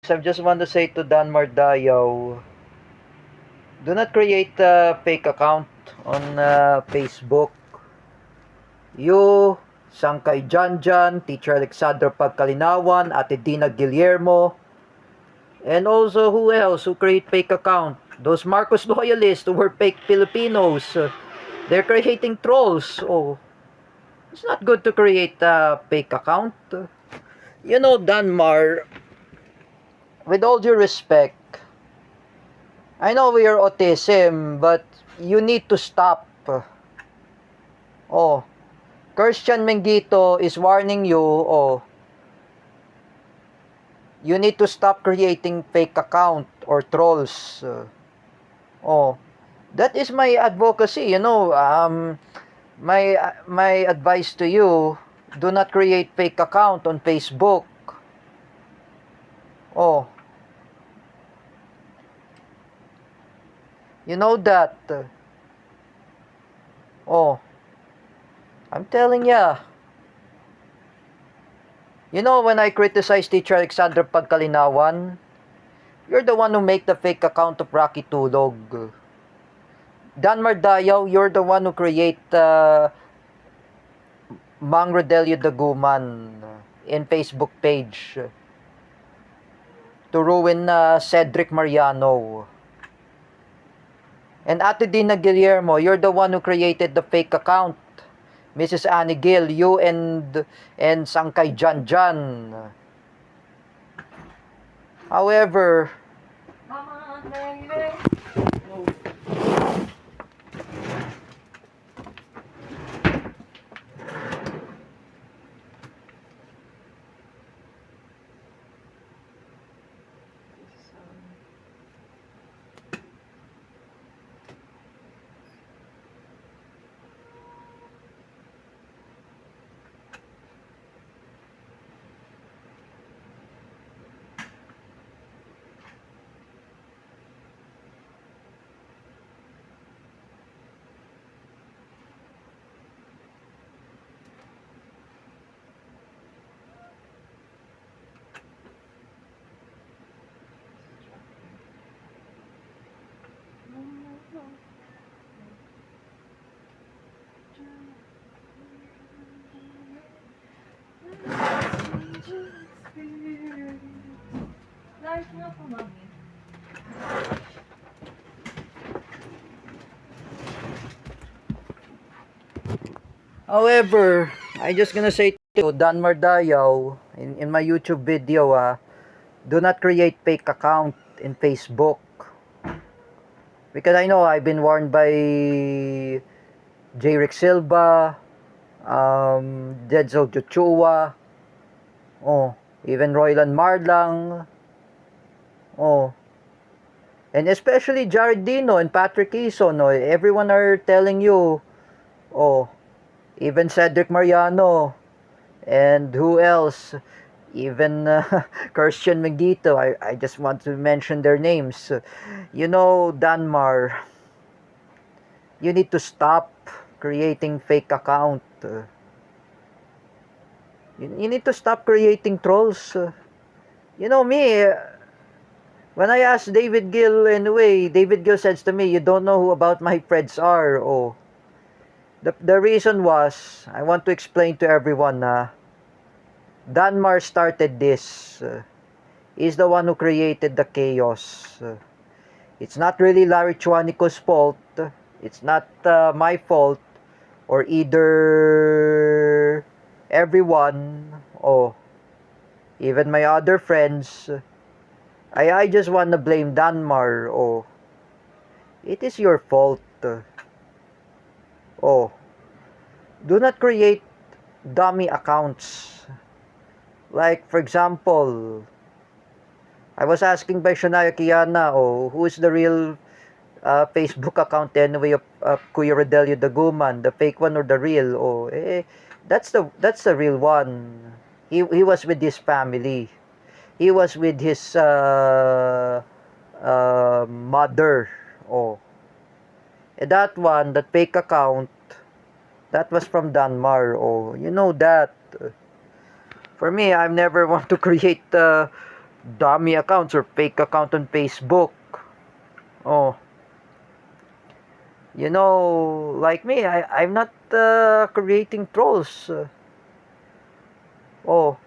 I just want to say to Dan Mardayaw, do not create a fake account on Facebook. You, Sangkay Janjan, Teacher Alexandra Pagkalinawan, Ate Dina Guillermo, and also who else who create fake account? Those Marcos loyalists who were fake Filipinos. They're creating trolls. Oh, it's not good to create a fake account. You know, Danmar, with all due respect, I know we are autism, but you need to stop. Oh, Christian Mengito is warning you. Oh, you need to stop creating fake account or trolls. Oh, that is my advocacy. You know, my advice to you: do not create fake account on Facebook. Oh, you know that. Oh, I'm telling ya. You know, when I criticize Teacher Alexander Pagkalinawan, you're the one who make the fake account of Rocky Tulog. Dan Mardayaw, you're the one who create Mang Rodelio Daguman in Facebook page to ruin Cedric Mariano. And Ate Dina Guillermo, you're the one who created the fake account. Mrs. Annie Gill, you and Sangkay Janjan. However, however, I just gonna say to Dan Mardayaw in my YouTube video, do not create fake account in Facebook. Because I know I've been warned by J. Rick Silva, Dedzo Joshua, oh, even Roylan Marlang, oh, and especially Jared Dino and Patrick Ison, oh, everyone are telling you, oh, even Cedric Mariano, and who else? Even Christian Mengito. I just want to mention their names. You know, Danmar, you need to stop creating fake account. You need to stop creating trolls. You know me, when I asked David Gill anyway, David Gill says to me, you don't know who about my friends are. Oh, the reason was, I want to explain to everyone na Danmar started this. He's the one who created the chaos. It's not really Larry Chuanico's fault. It's not my fault. Or either everyone. Oh, even my other friends. I just want to blame Danmar. Oh, it is your fault. Oh, do not create dummy accounts. Like, for example, I was asking by Shania Kiana, oh, who is the real Facebook account anyway of Kuya Rodelio Daguman, the fake one or the real? Oh, that's the real one. He was with his family. He was with his mother. Oh, that one, that fake account, that was from Danmar. Oh, you know that. For me, I've never want to create dummy accounts or fake account on Facebook. Oh, you know, like me, I'm not creating trolls. Oh,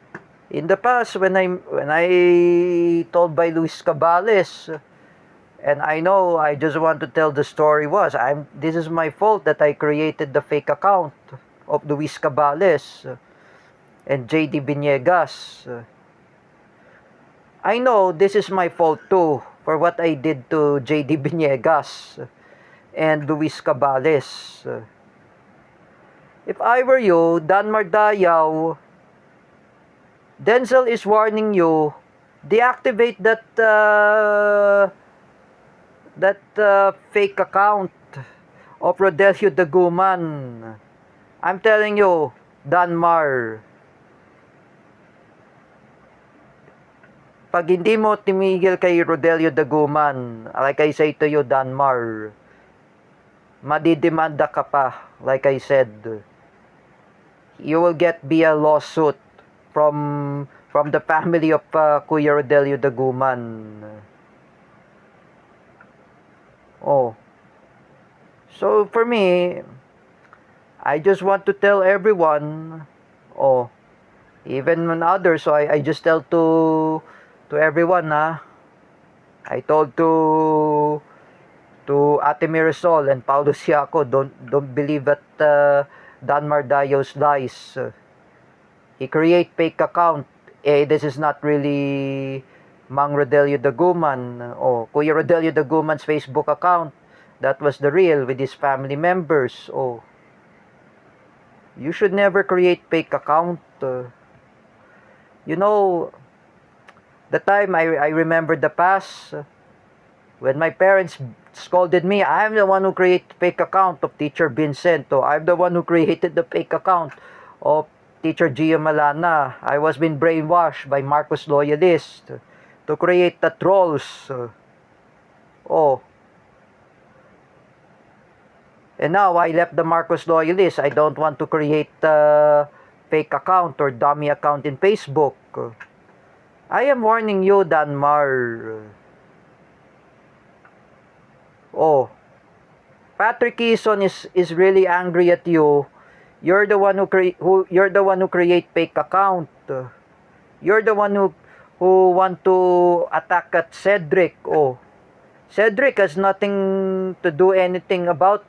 in the past when I told by Luis Cabales, and I know I just want to tell the story was this is my fault that I created the fake account of Luis Cabales and JD Viniegas. I know this is my fault too for what I did to JD Viniegas and Luis Cabales. If I were you, Dan Mardayaw, Denzel is warning you, deactivate that fake account of Rodelio Daguman. I'm telling you, Danmar, pag hindi mo timigil kay Rodelio Daguman, like I say to you, Danmar, madidemanda ka pa, like I said. You will get via lawsuit from the family of Kuya Rodelio Daguman. Oh. So for me, I just want to tell everyone, oh, even when others, so I just tell to everyone, I told to Ate Mirasol and Paulo Siaco, don't believe that Dan Mardayos lies. He create fake account. This is not really Mang Rodelio Daguman o Kuya Rodelio Daguman's Facebook account. That was the real with his family members. Oh, you should never create fake account. You know, the time I remember the past, when my parents scolded me, I'm the one who created fake account of Teacher Vincento. I'm the one who created the fake account of Teacher Gio Malana. I was being brainwashed by Marcos loyalists to create the trolls. Oh. And now I left the Marcos loyalists. I don't want to create a fake account or dummy account in Facebook. I am warning you, Danmar. Oh, Patrick Quezon is really angry at you. You're the one who create fake account. You're the one who want to attack at Cedric. Oh, Cedric has nothing to do anything about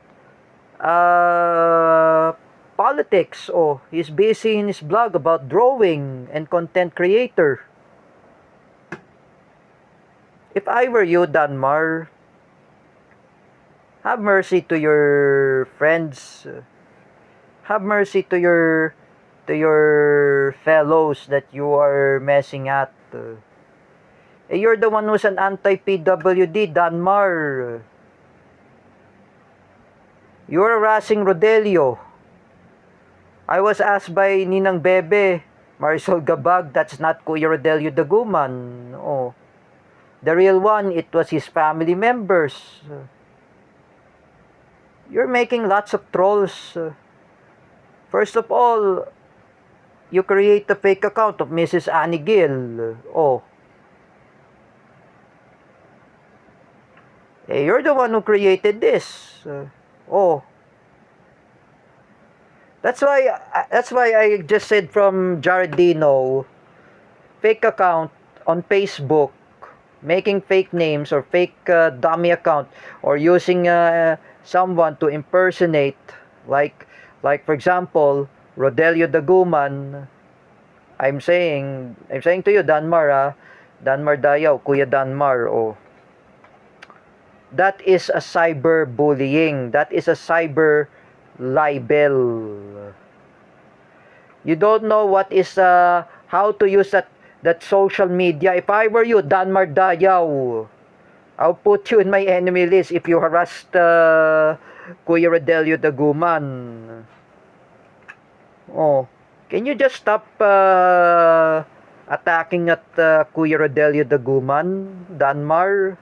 politics. Oh, he's busy in his blog about drawing and content creator. If I were you, Danmar, have mercy to your friends. Have mercy to your fellows that you are messing at. You're the one who's an anti-PWD, Danmar. You're harassing Rodelio. I was asked by Ninang Bebe, Marisol Gabag, that's not Kuya Rodelio Daguman. Oh, the real one, it was his family members. You're making lots of trolls. First of all, you create a fake account of Mrs. Annie Gill. Oh. You're the one who created this. Oh. That's why I just said from Jared Dino, fake account on Facebook, making fake names or fake dummy account, or using someone to impersonate, like for example, Rodelio Daguman. I'm saying to you, Danmar, Danmar Dayaw, Kuya Danmar, oh. That is a cyber bullying. That is a cyber libel. You don't know what is how to use that social media. If I were you, Danmar Dayaw, I'll put you in my enemy list if you harassed Kuya Rodelio Daguman. Oh, can you just stop attacking at Kuya Rodelio Daguman, Danmar?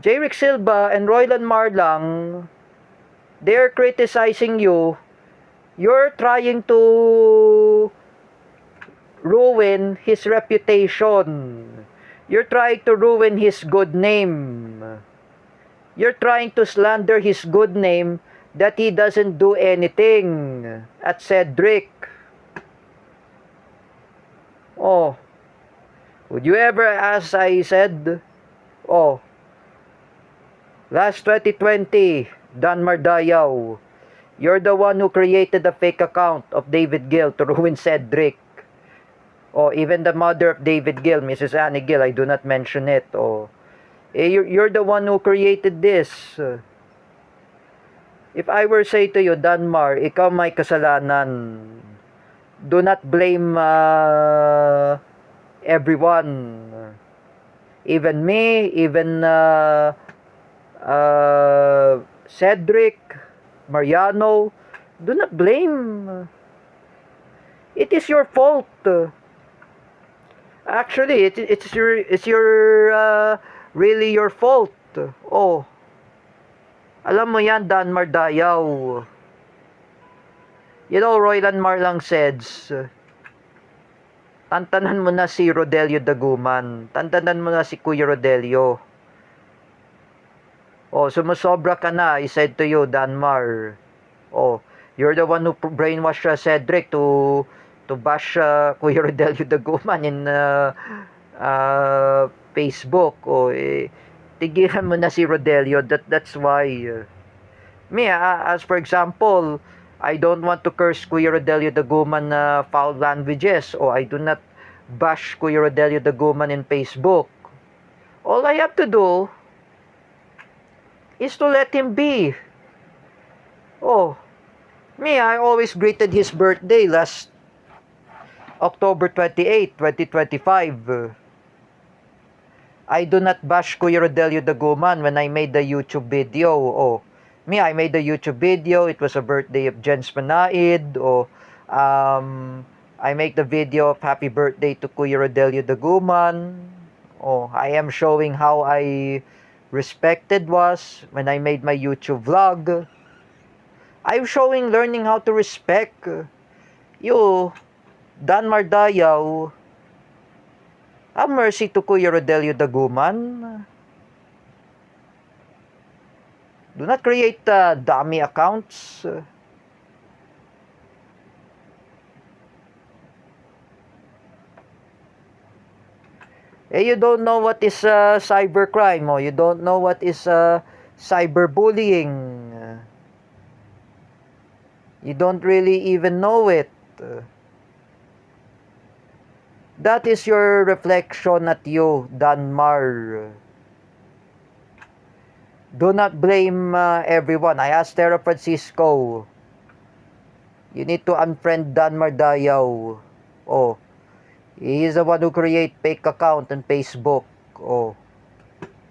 J. Rick Silva and Roylan Marlang, they're criticizing you. You're trying to ruin his reputation. You're trying to ruin his good name. You're trying to slander his good name that he doesn't do anything at Cedric. Oh, would you ever, as I said, oh, last 2020, Dan Mardayaw, you're the one who created the fake account of David Gill to ruin Cedric. Oh, even the mother of David Gill, Mrs. Annie Gill, I do not mention it. Oh, you're the one who created this. If I were say to you, Danmar, ikaw may kasalanan. Do not blame everyone. Even me, even Cedric, Mariano. Do not blame. It is your fault. Actually, it's your really your fault. Oh. Alam mo yan, Dan Mardayaw. You know, Roylan Marlang says, tantanan mo na si Rodelio Daguman. Tantanan mo na si Kuya Rodelio. Oh, sumusobra ka na, I said to you, Danmar. Oh, you're the one who brainwashed Cedric to bash Kuya Rodelio Daguman in Facebook. Oh, tigilan mo na si Rodelio. That's why. Me, as for example, I don't want to curse Kuya Rodelio Daguman foul languages, or I do not bash Kuya Rodelio Daguman in Facebook. All I have to do is to let him be. Oh, me, I always greeted his birthday last October 28, 2025. I do not bash Kuya Rodelio Daguman when I made the YouTube video. Oh, me, I made the YouTube video. It was a birthday of Jens Manaid. Oh, I make the video of happy birthday to Kuya Rodelio Daguman. Oh, I am showing how I respected was when I made my YouTube vlog. I'm showing learning how to respect. You, Dan Mardayaw, have mercy to Kuya Rodelio Daguman. Do not create dummy accounts. You don't know what is cybercrime. Oh, you don't know what is cyberbullying. You don't really even know it. That is your reflection at you, Danmar. Do not blame everyone. I asked Tera Francisco. You need to unfriend Dan Mardayaw. Oh, he is the one who create fake account on Facebook. Oh,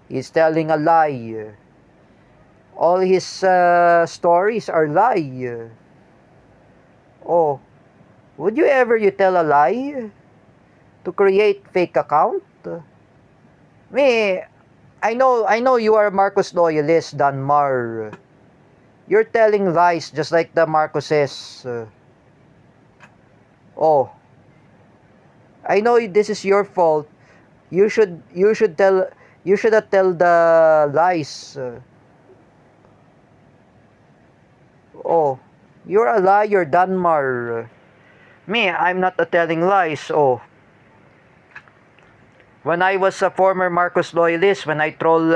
he's telling a lie. All his stories are lie. Oh, would you ever tell a lie to create fake account? Me, I know you are a Marcos loyalist, Danmar. You're telling lies just like the Marcoses. Oh, I know this is your fault. You should not tell the lies. Oh, you're a liar, Danmar. Me, I'm not telling lies. Oh, when I was a former Marcos loyalist, when I troll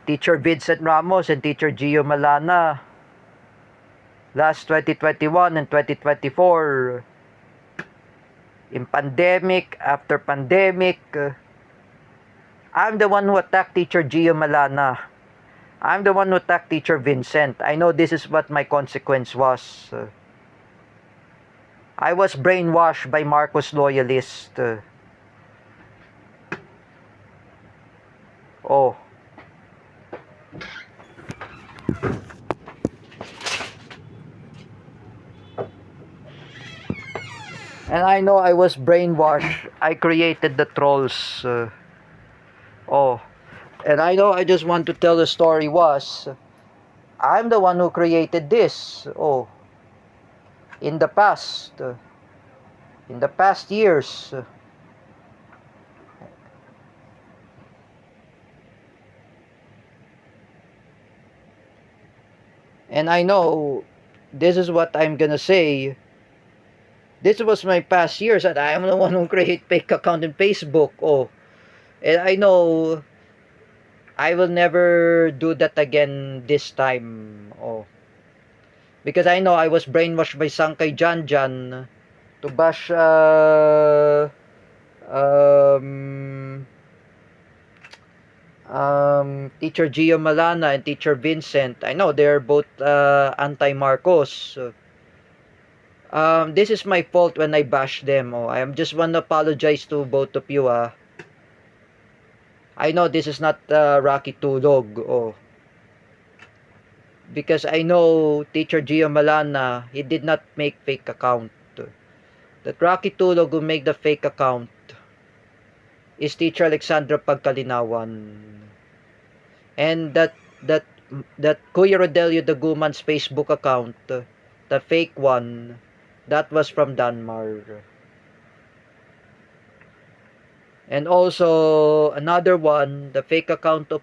Teacher Vincent Ramos and Teacher Gio Malana last 2021 and 2024, in pandemic, after pandemic, I'm the one who attacked Teacher Gio Malana. I'm the one who attacked Teacher Vincent. I know this is what my consequence was. I was brainwashed by Marcos loyalists. Oh. And I know I was brainwashed. I created the trolls. Oh. And I know I just want to tell the story was, I'm the one who created this. Oh. In the past. in the past years. And I know this is what I'm gonna say. This was my past years that I am the one who create fake account in Facebook. Oh, and I know I will never do that again this time. Oh, because I know I was brainwashed by Sankay Janjan to bash um, Teacher Gio Malana and Teacher Vincent. I know they're both anti-Marcos. This is my fault when I bash them. Oh, I am just want to apologize to both of you. I know this is not Rocky Tulog. Oh, because I know Teacher Gio Malana, he did not make fake account. That Rocky Tulog who make the fake account is Teacher Alexandra Pagkalinawan. And that that Kuya Rodelio Daguman's Facebook account, the fake one, that was from Danmar. And also another one, the fake account of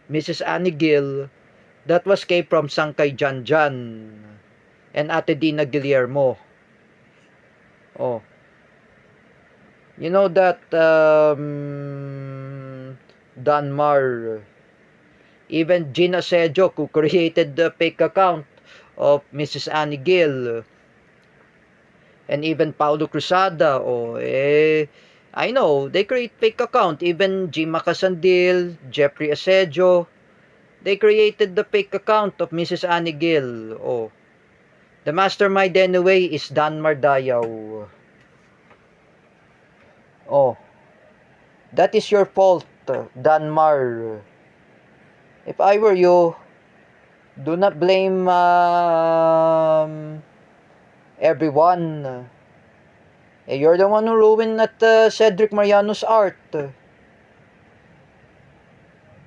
Mrs. Annie Gill, that was came from Sangkay Janjan and Ate Dina Guillermo. Oh, you know that Danmar, even Gina Sejok, who created the fake account of Mrs. Annie Gill, and even Paulo Cruzada, I know, they create fake account. Even Jim Macasandil, Jeffrey Asedio, they created the fake account of Mrs. Annie Gill. Oh, the mastermind anyway is Dan Mardayaw. Oh, that is your fault, Danmar. If I were you, do not blame everyone. You're the one who ruined at Cedric Mariano's art.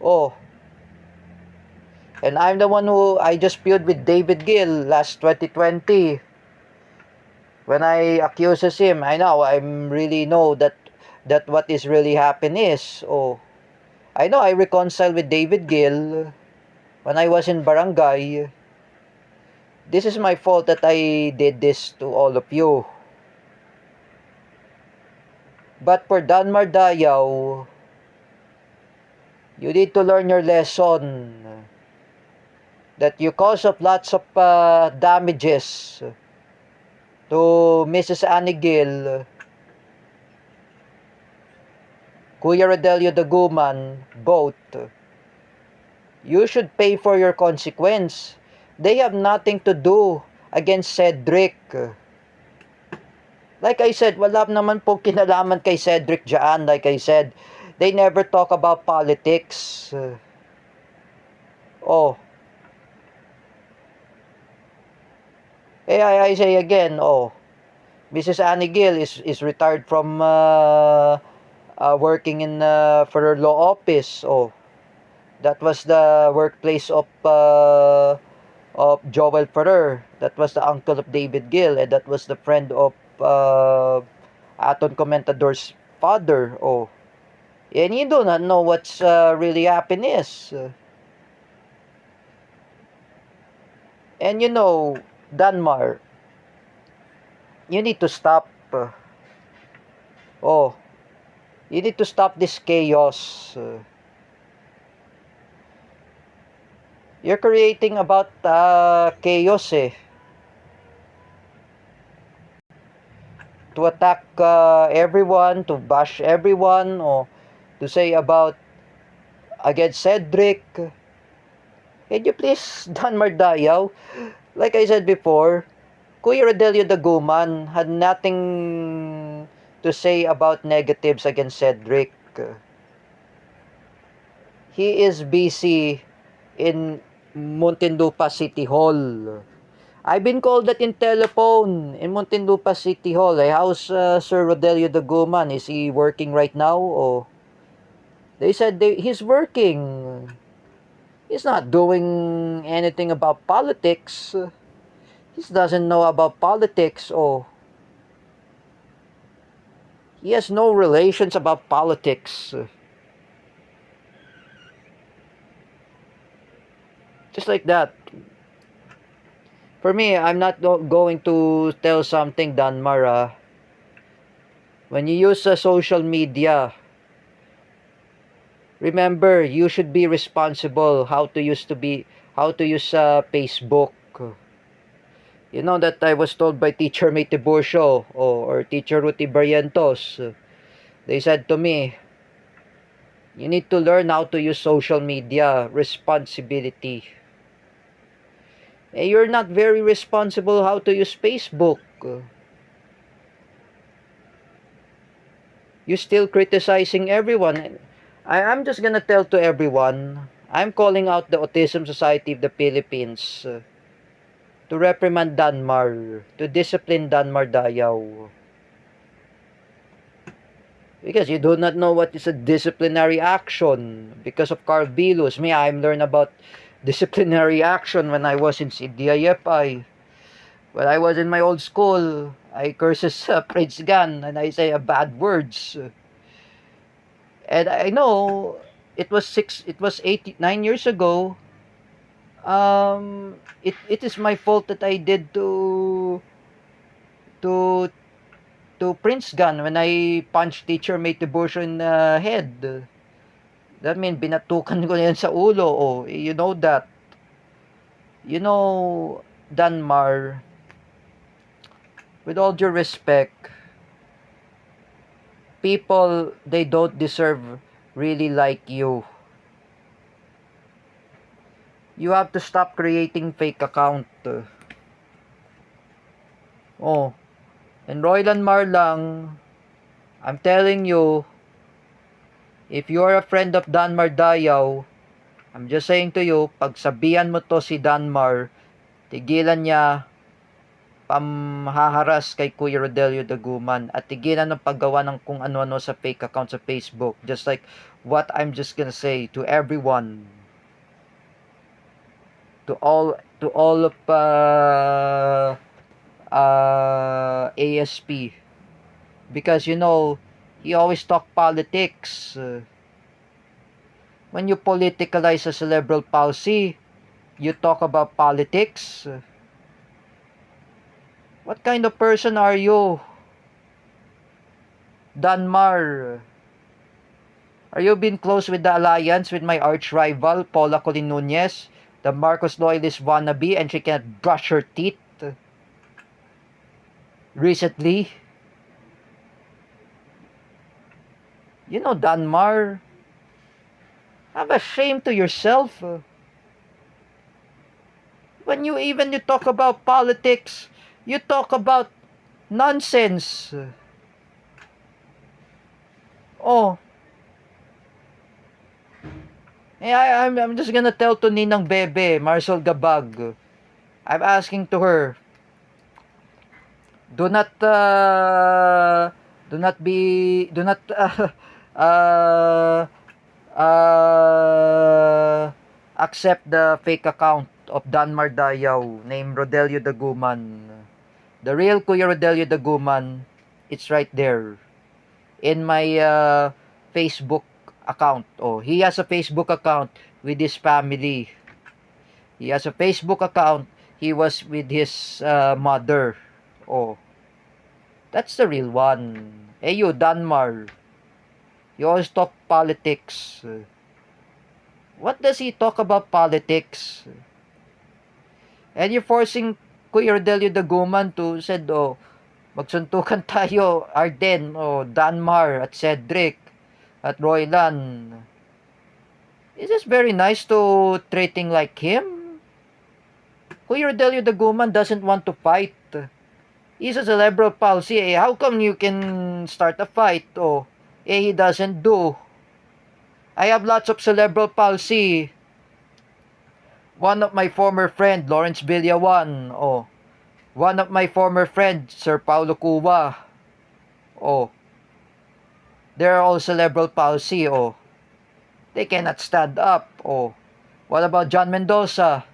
Oh, and I'm the one who I just feud with David Gill last 2020. When I accuses him, I know I'm really know that what is really happening is. Oh, I know I reconciled with David Gill when I was in barangay. This is my fault that I did this to all of you. But for Dan Mardayaw, you need to learn your lesson that you cause of lots of damages to Mrs. Annie Gill, Kuya Rodelio Daguman, both. You should pay for your consequence. They have nothing to do against Cedric. Like I said, wala naman pong kinalaman kay Cedric dyan. Like I said, they never talk about politics. Oh. I say again, oh. Mrs. Annie Gill is retired from working in for her law office. Oh. That was the workplace of Joel Ferrer. That was the uncle of David Gill, and that was the friend of Aton Comentador's father. Oh, and you do not know what's really happening is. And you know, Danmar, you need to stop. Oh, you need to stop this chaos. You're creating about chaos to attack everyone, to bash everyone, or to say about against Cedric. Can you please, Dan Mardayaw? Like I said before, Kuya Rodelio Daguman had nothing to say about negatives against Cedric. He is busy in Muntinlupa City Hall. I've been called that in telephone in Muntinlupa City Hall. How's Sir Rodelio Daguman? Is he working right now? Or they said he's working. He's not doing anything about politics. He doesn't know about politics, or he has no relations about politics. Just like that. For me, I'm not going to tell something, Danmar. When you use social media, remember you should be responsible how to use Facebook. You know that I was told by Teacher May Tiburcio or Teacher Ruti Barrientos. They said to me, you need to learn how to use social media. Responsibility. You're not very responsible how to use Facebook. You're still criticizing everyone. I'm just gonna tell to everyone, I'm calling out the Autism Society of the Philippines to reprimand Danmar, to discipline Danmar Dayaw. Because you do not know what is a disciplinary action. Because of Carl Bilus. Me, I learned about disciplinary action when I was in CDIFI. When I was in my old school, I curses Prince Gan and I say bad words. And I know it was 9 years ago. It is my fault that I did to to Prince Gun when I punched Teacher May Tiburcio in the head. That mean binatukan ko yan sa ulo. Oh, you know that. You know, Danmar, with all due respect, people, they don't deserve really like you. You have to stop creating fake account. Oh, and Roylan Marlang, I'm telling you, if you're a friend of Danmar Dayaw, I'm just saying to you, pagsabihan mo to si Danmar, tigilan niya pamhaharas kay Kuya Rodelio Daguman at tigilan ng paggawa ng kung ano-ano sa fake account sa Facebook. Just like what I'm just gonna say to everyone, to all of ASP, because you know he always talk politics. When you politicalize a cerebral palsy, you talk about politics. What kind of person are you, Danmar? Are you been close with the alliance with my arch rival Paula Colin Nunez, the Marcos loyalist wannabe, and she can't brush her teeth recently? You know, Danmar, have a shame to yourself. When you talk about politics, you talk about nonsense. Oh, I'm just gonna tell to Ninang Bebe, Marcel Gabag. I'm asking to her, do not uh, accept the fake account of Danmar Dayaw named Rodelio Daguman. The real Kuya Rodelio Daguman, it's right there in my Facebook account. Oh, he has a Facebook account with his family. He has a Facebook account. He was with his mother. Oh, that's the real one. Hey, you, Danmar. You always talk politics. What does he talk about politics? And you're forcing Kuya Rodelio Daguman to said, oh, magsuntukan tayo, Arden, oh, Danmar, at Cedric, at Roylan. Is this very nice to treating like him? Kuya Rodelio Daguman doesn't want to fight. He's a cerebral palsy. Eh, how come you can start a fight? Oh, he doesn't do. I have lots of cerebral palsy. One of my former friend, Lawrence Villawan. Oh, one of my former friend, Sir Paulo Cuba. Oh, they're all cerebral palsy. Oh, they cannot stand up. Oh, what about John Mendoza?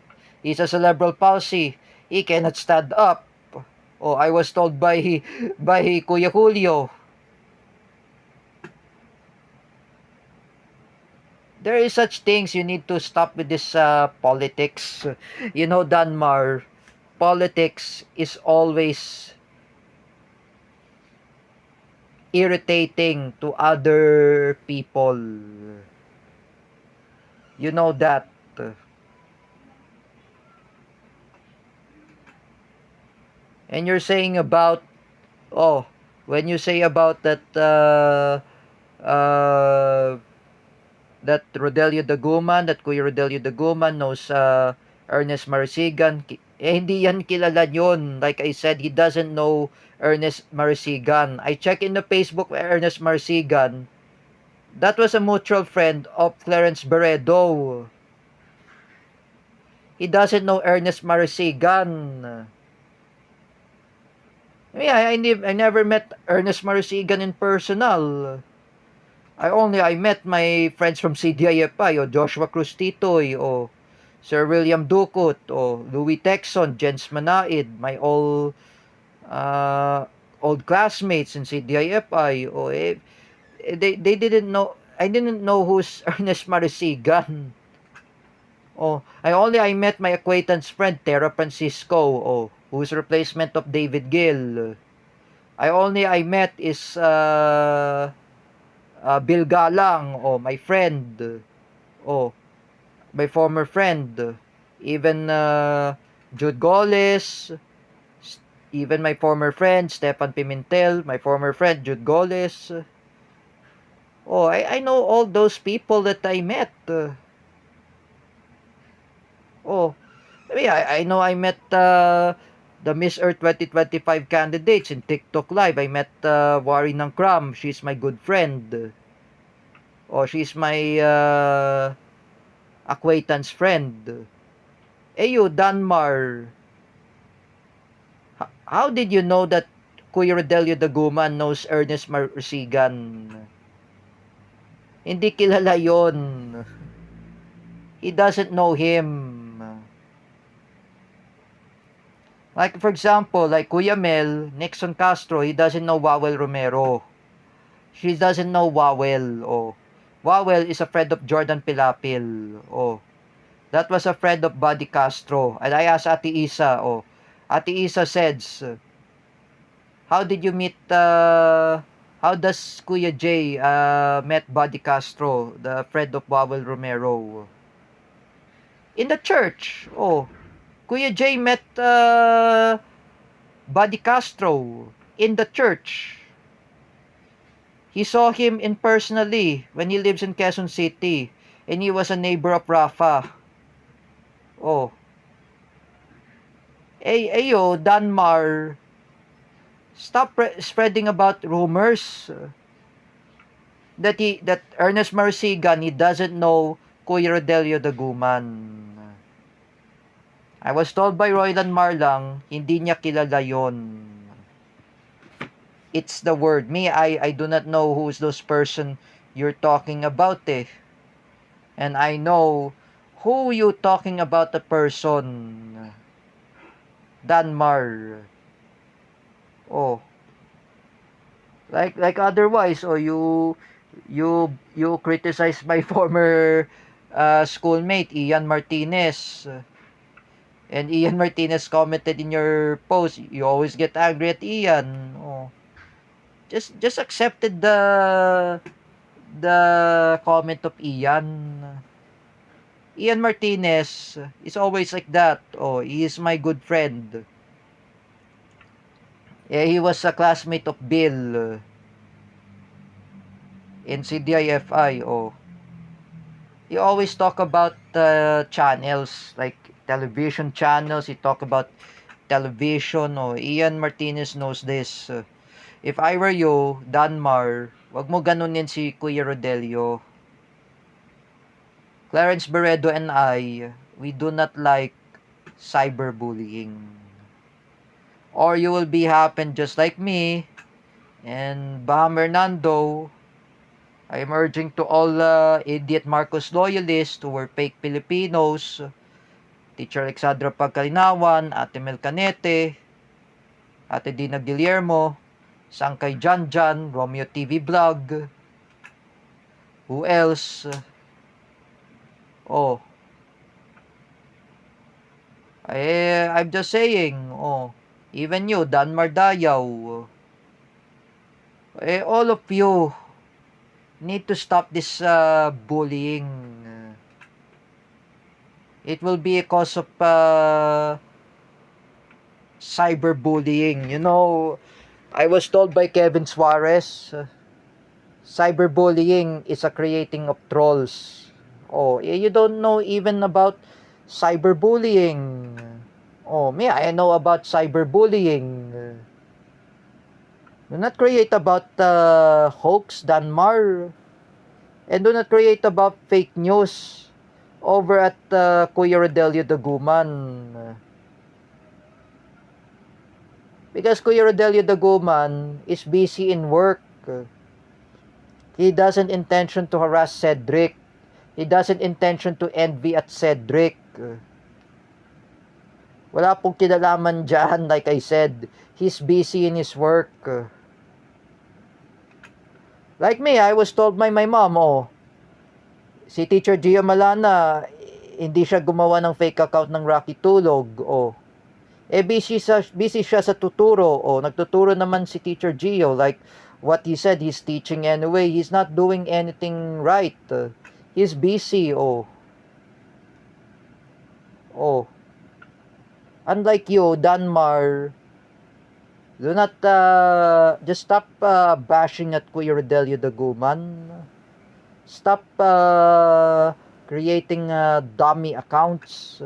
He's a cerebral palsy. He cannot stand up. Oh, I was told by Kuya Julio. There is such things. You need to stop with this politics. You know, Danmar, politics is always irritating to other people. You know that. And you're saying about, oh, when you say about uh, that Rodelio Daguman, that Kuya Rodelio Daguman knows Ernest Marasigan, hindi yan kilala yun. Like I said, he doesn't know Ernest Marasigan. I check in the Facebook with Ernest Marasigan. That was a mutual friend of Clarence Beredo. He doesn't know Ernest Marasigan. I never met Ernest Marasigan in personal. I met my friends from CDIFI, o Joshua Cruz Titoy, o Sir William Ducut, o Louis Texon, Jens Manaid, my uh, old classmates in CDIFI, they didn't know, I didn't know who's Ernest Marasigan. I met my acquaintance friend Tera Francisco, who's replacement of David Gill. I met is Bill Galang, my friend, oh, my former friend, even Jude Goles, even my former friend Stefan Pimentel, my former friend Jude Goles. I know all those people that I met. Oh, I know I met the Miss Earth 2025 candidates in TikTok Live. I met Wari ng Kram. She's my good friend. She's my acquaintance friend. You, Danmar, how did you know that Kuya Rodelio Daguman knows Ernest Marsigan? Hindi kilala yon. He doesn't know him. Like for example, like Kuya Mel, Nixon Castro, he doesn't know Wawel Romero. She doesn't know Wawel. Wawel is a friend of Jordan Pilapil. That was a friend of Buddy Castro. And I asked Ate Isa, Ate Isa says, how did you meet, how does Kuya J met Buddy Castro, the friend of Wawel Romero? In the church. Kuya J met Buddy Castro in the church. He saw him in personally when he lives in Quezon City, and he was a neighbor of Rafa. Danmar, stop spreading about rumors that Ernest Marsigan, he doesn't know Kuya Rodelio Daguman. I was told by Roylan Marlang, hindi niya kilala yon. It's the word. Me, I do not know who's those person you're talking about And I know who you talking about the person. Danmar. Like otherwise, you criticize my former schoolmate Ian Martinez. And Ian Martinez commented in your post, you always get angry at Ian. Just accepted the comment of Ian. Ian Martinez is always like that. He is my good friend. He was a classmate of Bill in CDIFI. He always talk about channels, like television channels. He talk about television. Ian Martinez knows this. If I were you, Danmar, wag mo ganunin si Kuya Rodelio. Clarence Beredo and I, we do not like cyberbullying. Or you will be happen just like me and Baham Hernando. I am urging to all idiot Marcos loyalists who were fake Filipinos. Teacher Alexandra Pagkalinawan, Ate Mel Canete, Ate Dina Guillermo, Sangkay Janjan, Romeo TV Vlog, who else? Oh, I'm just saying, even you, Dan Mardayaw, all of you need to stop this bullying. It will be a cause of cyberbullying. You know, I was told by Kevin Suarez, cyberbullying is a creating of trolls. Oh, you don't know even about cyberbullying. Oh, me, I know about cyberbullying. Do not create about hoax, Danmar. And do not create about fake news over at Kuya Rodelio Daguman. Because Kuya Rodelio Daguman is busy in work. He doesn't intention to harass Cedric. He doesn't intention to envy at Cedric. Wala pong kinalaman dyan, like I said. He's busy in his work. Like me, I was told by my mom, si Teacher Gio Malana, hindi siya gumawa ng fake account ng Rocky Tulog. Busy siya sa tuturo. Nagtuturo naman si Teacher Gio. Like what he said, he's teaching anyway. He's not doing anything right. He's busy. Unlike you, Danmar, do not, just stop bashing at Kuya Rodelio Daguman. Stop creating dummy accounts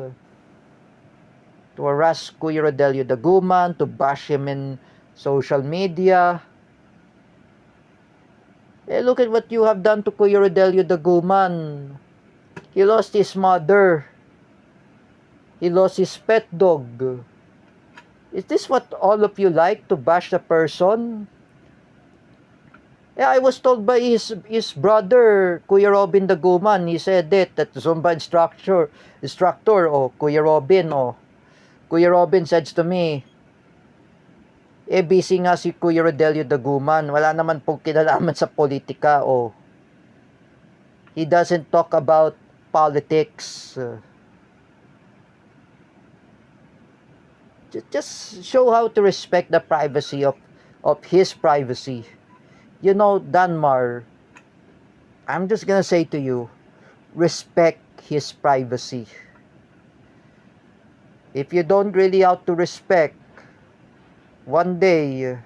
to harass Kuya Rodelio Daguman, to bash him in social media. Look at what you have done to Kuya Rodelio Daguman. He lost his mother. He lost his pet dog. Is this what all of you like, to bash the person? I was told by his brother, Kuya Robin Daguman. He said that Zumba instructor, Kuya Robin, Kuya Robin said to me, busy nga si Kuya Rodelio Daguman. Wala naman pong kinalaman sa politika, He doesn't talk about politics. Just show how to respect the privacy of his privacy. You know, Danmar, I'm just gonna say to you, respect his privacy. If you don't really have to respect, one day,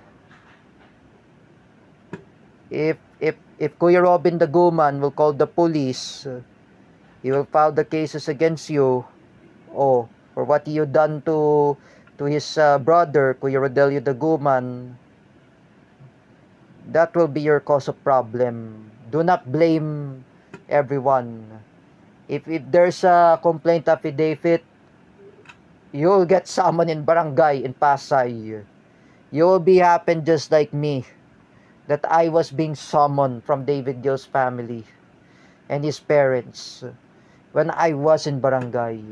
if Kuya Robin Daguman will call the police, he will file the cases against you, for what you done to his brother, Kuya Rodelio Daguman. That will be your cause of problem. Do not blame everyone. If there's a complaint affidavit, you'll get summoned in barangay in Pasay. You'll be happen just like me, that I was being summoned from David Gill's family and his parents when I was in barangay.